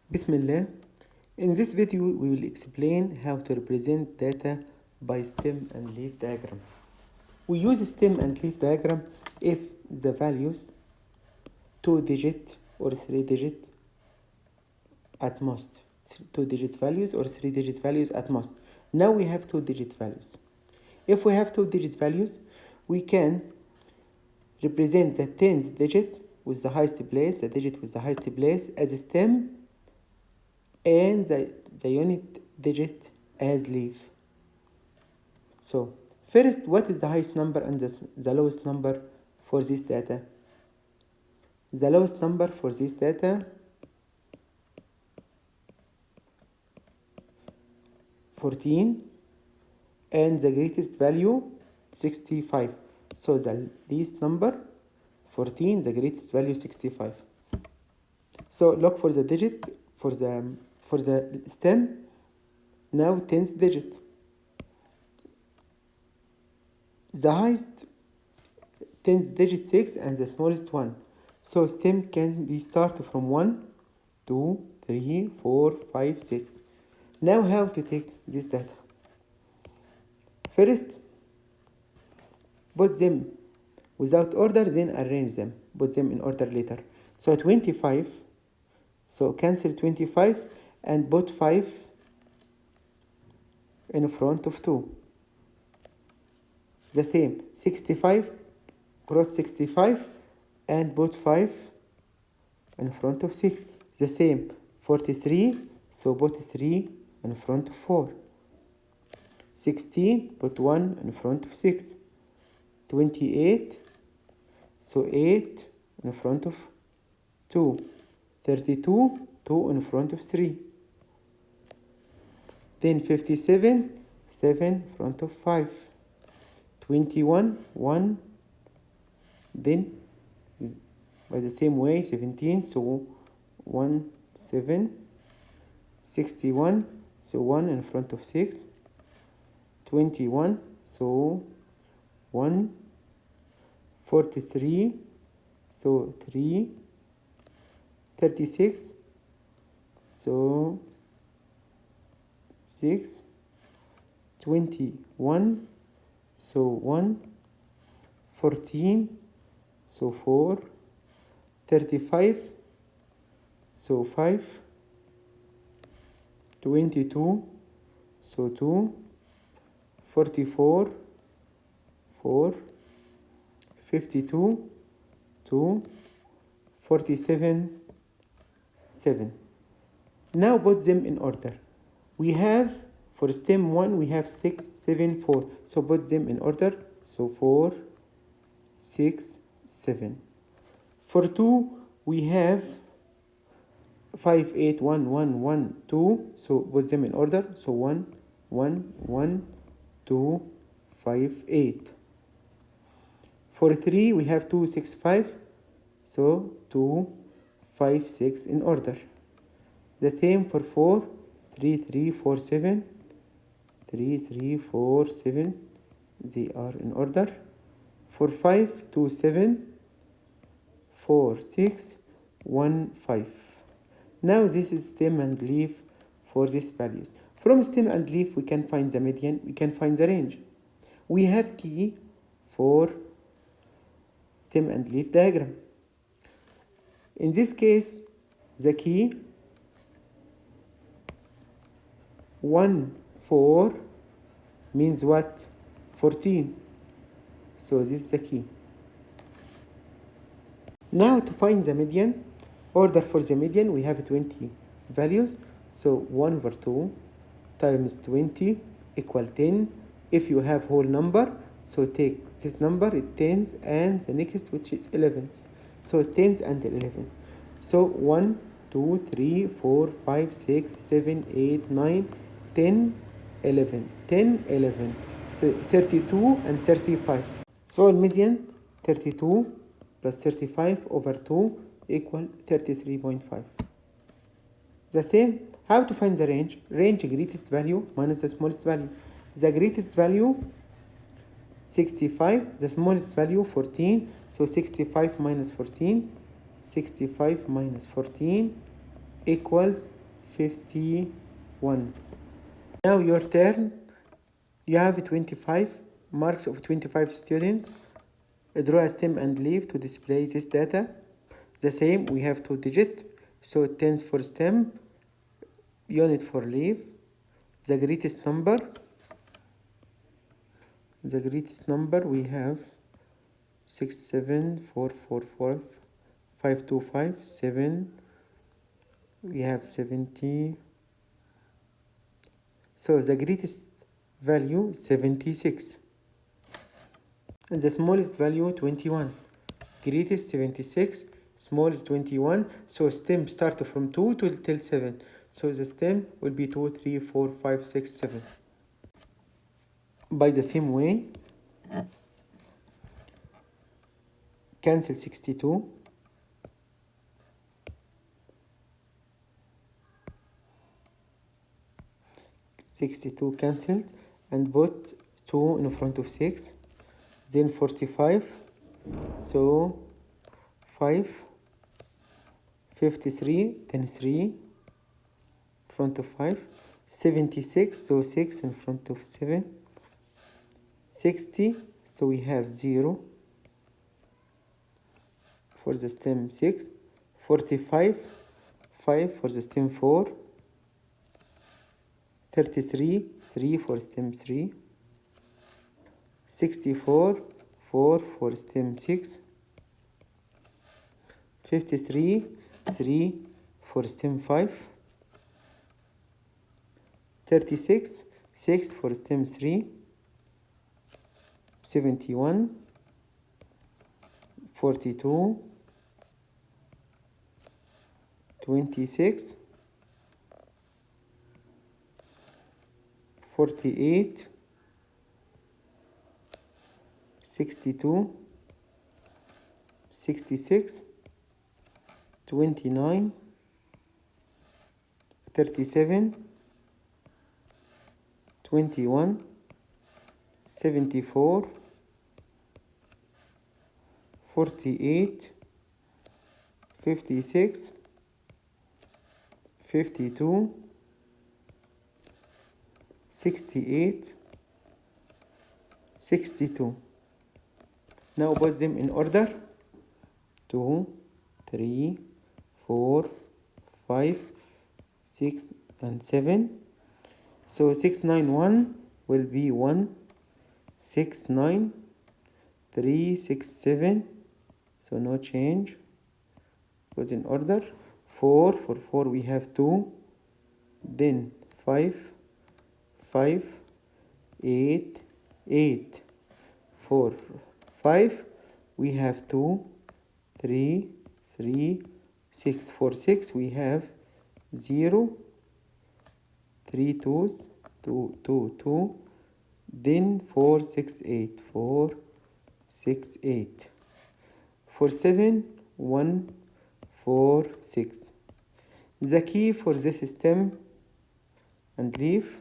Bismillah. In this video, we will explain how to represent data by stem and leaf diagram. We use stem and leaf diagram if the values 2-digit or 3-digit at most. 2-digit values or 3-digit values at most. Now we have 2-digit values. If we have 2-digit values, we can represent the 10th digit with the highest place, the digit with the highest place as a stem, and the unit digit as leaf. So first, what is the highest number and the lowest number for this data? The lowest number for this data 14 and the greatest value 65. So the least number 14, the greatest value 65. So look for the digit for the stem. Now 10th digit. The highest 10th digit 6 and the smallest 1. So stem can be started from 1, 2, 3, 4, 5, 6. Now how to take this data? First, put them without order, then arrange them. Put them in order later. So 25, so cancel 25 and put 5 in front of 2. The same, 65, cross 65 and put 5 in front of 6. The same, 43, so put 3 in front of 4. 16, put 1 in front of 6. 28, so 8 in front of 2. 32, 2 in front of 3. Then 57, 7 in front of 5. 21, 1. Then by the same way 17, so 1, 7. 61, so 1 in front of 6. 21, so 1. 43, so 3. 36, so 6. 21, so 1. 14, so 4. 35, so 5. 22, so 2. 44, 4. 52, 2. 47, 7. Now put them in order. We have, for stem 1, we have 6, 7, 4. So put them in order. So 4, 6, 7. For 2, we have 5, 8, 1, 1, 1, 2. So put them in order. So 1, 1, 1, 2, 5, 8. For 3, we have 2, 6, 5. So 2, 5, 6 in order. The same for 4, 3, 3, 4, 7. 3, 3, 4, 7. They are in order. For 5, 2, 7. 4, 6, 1, 5. Now this is stem and leaf for these values. From stem and leaf, we can find the median, we can find the range. We have key for stem and leaf diagram. In this case, the key 1, 4 means what? 14. So this is the key. Now to find the median, order for the median, we have 20 values. So 1 over 2 times 20 equal 10. If you have whole number, so take this number, it 10s, and the next, which is 11. So 10s and 11. So 1, 2, 3, 4, 5, 6, 7, 8, 9, 10, 11. 10, 11. 32 and 35. So median 32 plus 35 over 2 equal 33.5. The same, how to find the range? Range greatest value minus the smallest value. The greatest value 65, the smallest value 14. So 65 minus 14. 65 minus 14 equals 51. Now your turn. You have 25 marks of 25 students. Draw a stem and leaf to display this data. The same, we have 2 digits, so tens for stem, unit for leaf. The greatest number we have 6, 7, 4, 4, 4, 5, 2, 5, 7. We have 70. So the greatest value 76. And the smallest value 21. Greatest 76, smallest 21. So stem start from 2 till 7. So the stem will be 2, 3, 4, 5, 6, 7. By the same way, cancel 62. Cancelled, and put 2 in front of 6. Then 45, so 5, 53, then 3 in front of 5, 76, so 6 in front of 7, 60, so we have 0 for the stem 6, 45, 5 for the stem 4, 33, 3 for stem 3, 64, 4 for stem 6, 53, 3 for stem 5, 36, 6 for stem 3, 71, 42, 26, 48, 62, 66, 29, 37, 21, 74, 48, 56, 52, 68, 62. Now put them in order. 2, 3, 4, 5, 6, and 7. So 691 will be 1, 6, 9, 3, 6, 7. So no change. Was in order. 4, for 4 we have 2. Then 5, 5, 8, 8. 4, 5, we have 2, 3, 3, 6. For 6 we have 0, 3 twos, 2, 2, 2. Then 4, 6, 8, 4, 6, 8. For 7, 1, 4, 6. The key for this stem and leaf,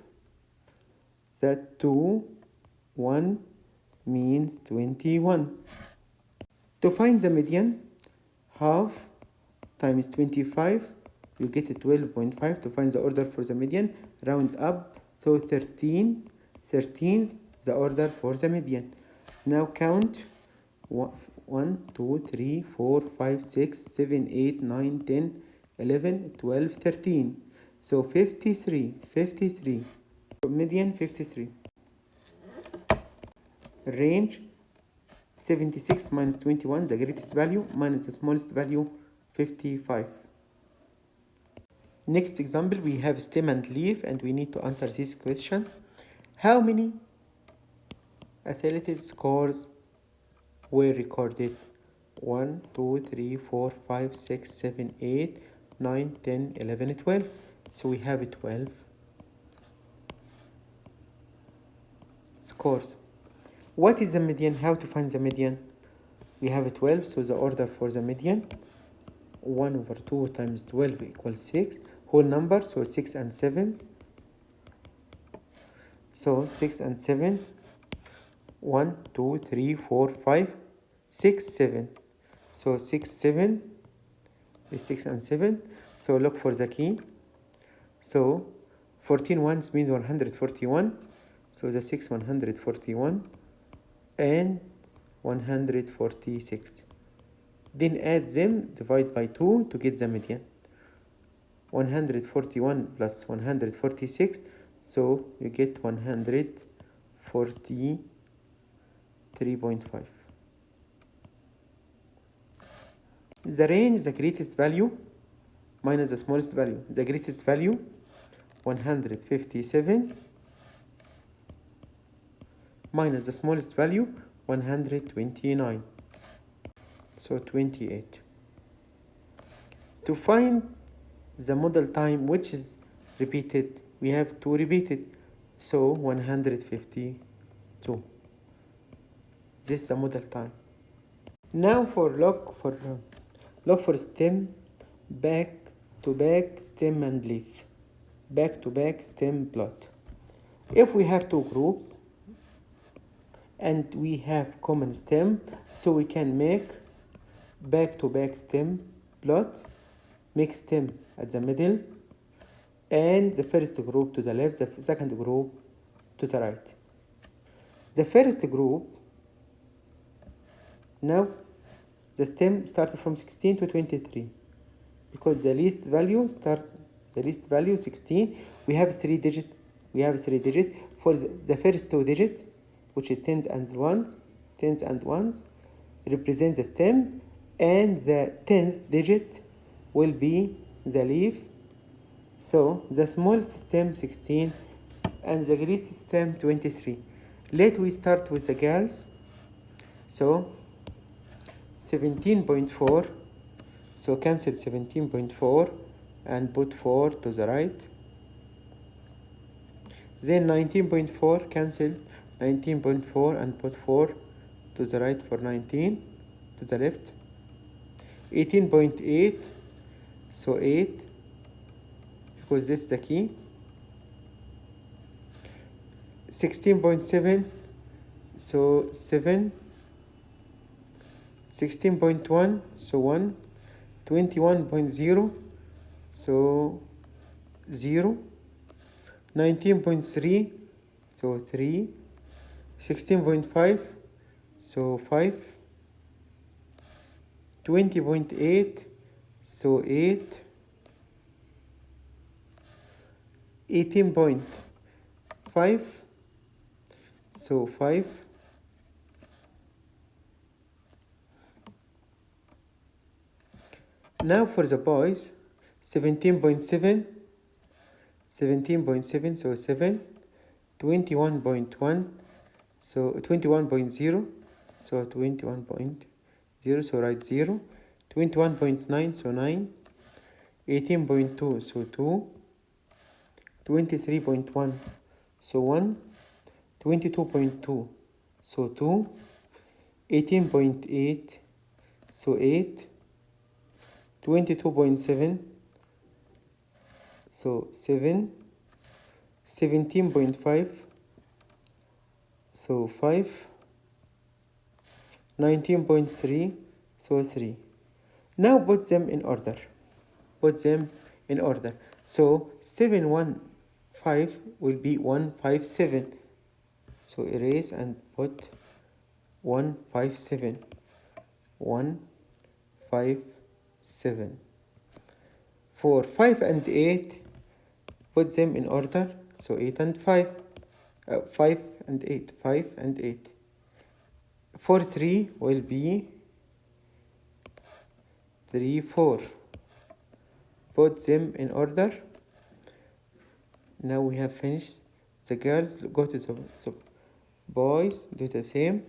that 2, 1 means 21. To find the median, half times 25, you get 12.5. To find the order for the median, round up, so 13. 13 the order for the median. Now count 1, 2, 3, 4, 5, 6, 7, 8, 9, 10, 11, 12, 13. So 53. Median 53. Range 76 minus 21, the greatest value, minus the smallest value, 55. Next example, we have stem and leaf, and we need to answer this question. How many isolated scores were recorded? 1, 2, 3, 4, 5, 6, 7, 8, 9, 10, 11, 12. So we have 12 scores. What is the median? How to find the median? We have 12, so the order for the median, 1 over 2 times 12 equals 6. Whole number, so 6 and 7. So 6 and 7. 1, 2, 3, 4, 5, 6, 7. So 6, 7 is 6 and 7. So look for the key. So 14 ones means 141. So the 6 141 and 146. Then add them, divide by 2 to get the median. 141 plus 146, so you get 143.5. The range, the greatest value minus the smallest value. The greatest value 157 minus the smallest value 129. So 28. To find the model time which is repeated, we have to repeat it. So 152. This is the model time. Now for log for stem, back to back stem and leaf, back to back stem plot. If we have two groups and we have common stem, so we can make back to back stem plot, make stem at the middle and the first group to the left, the second group to the right. The first group, now the stem starts from 16 to 23 because the least value 16. We have three digit for the first two digit, which is tens and ones represent the stem, and the 10th digit will be the leaf. So the smallest stem 16 and the greatest stem 23. Let we start with the girls. So 17.4, so cancel 17.4 and put 4 to the right. Then 19.4, cancel 19.4 and put 4 to the right for 19, to the left. 18.8, so 8, because this is the key. 16.7, so 7. 16.1, so 1. 21.0, so 0. 19.3, so 3. 16.5, so 5. 20.8, so 8. 18.5, so 5. Now for the boys, 17.7, so 7. 21.1, so 21.0, so 21.0, so write 0. 21.9, so 9. 18.2, so 2. 23.1, so 1. 22.2, so 2. 18.8, so 8. 22.7, so 7. 17.5, so 5. 19.3, so 3. Now put them in order. So 715 will be 157. So erase and put 157. 157. For 5 and 8, put them in order. So 8 and 5. 5 and 8. 5 and 8. For 3 will be 3, 4. Put them in order. Now we have finished the girls. Go to the boys. Do the same.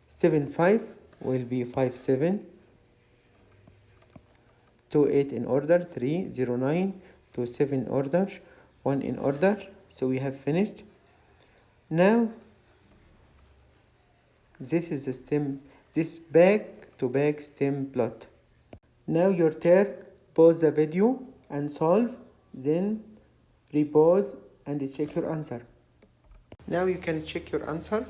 7, 5 will be 5, 7. 2, 8 in order. 3, 0, 9. 2, 7 in order. 1 in order. So we have finished. Now this is the stem, this back to back stem plot. Now your turn. Pause the video and solve, then repause and check your answer. Now you can check your answer.